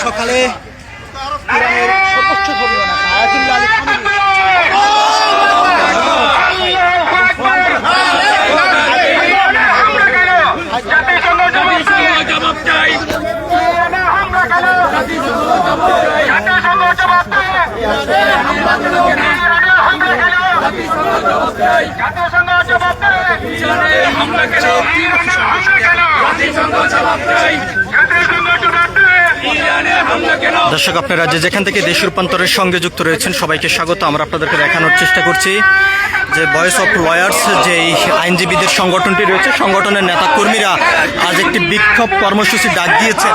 সকালে ইরানের সর্বোচ্চ ধর্মীয় নেতা আয়াতুল্লাহ আলী খামেনি দর্শক, আপনারা যেখান থেকে দেশ রূপান্তরের সঙ্গে যুক্ত রয়েছেন সবাইকে স্বাগত। আমরা আপনাদেরকে দেখানোর চেষ্টা করছি যে ভয়েস অফ লয়ার্স যে আইনজীবীদের সংগঠনটি রয়েছে, সংগঠনের নেতা কর্মীরা আজ একটি বিক্ষোভ কর্মসূচি ডাক দিয়েছে।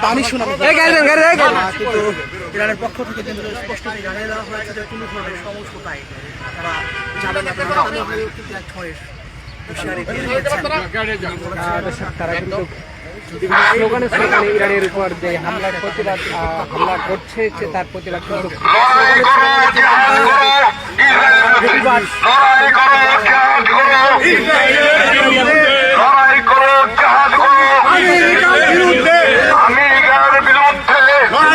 বাণী শোনা ইরানের পক্ষ থেকে কিন্তু স্পষ্ট জানিয়ে দেওয়া হয়েছে যে কোনো ধরনের সমস্যায় তারা যাবে না। তারা কিন্তু স্লোগানে স্লোগানে ইরানের উপর যে হামলা করছে তার প্রতিবাদ কিন্তু হামলা কেন ইরানে জবাব দে, ইরানে হামলা কেন জবাব দে, ইরানে হামলা কেন জবাব দে, ইরানে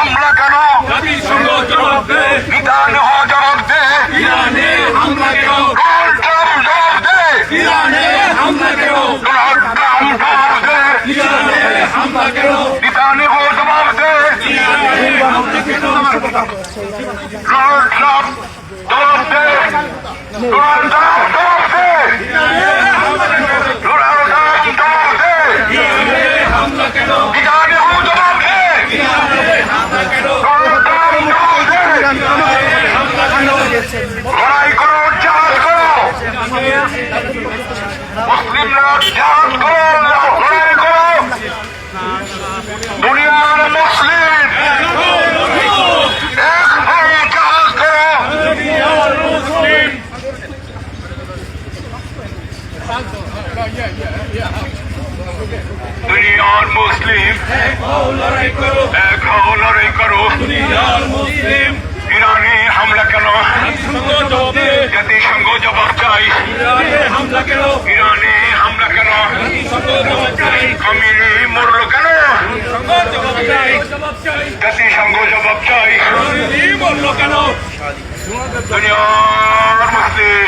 হামলা কেন ইরানে জবাব দে, ইরানে হামলা কেন জবাব দে, জবাব দে, ইরানে হামলা কেন জবাব দে, ইরানে হামলা কেন ইরানে জবাব দে, ইরানে হামলা কেন লড়াই করো, জাহাজ করো, মুসলিমরা জাহাজ করো, লড়াই করো, দুনিয়ার মুসলিম এক হয়ে জাহাজ করো, দুনিয়ার মুসলিম দুনিয়ার মুসলিম এক হও, লড়াই করো, দুনিয়ার মুসলিম ইরানে হামলা কেন জাতিসংঘ জবাব চাই, ইরানে হামলা কেন খামেনি মরল কেন জাতিসংঘ জবাব চাই, মরল কেন দুনিয়ার মুসলিম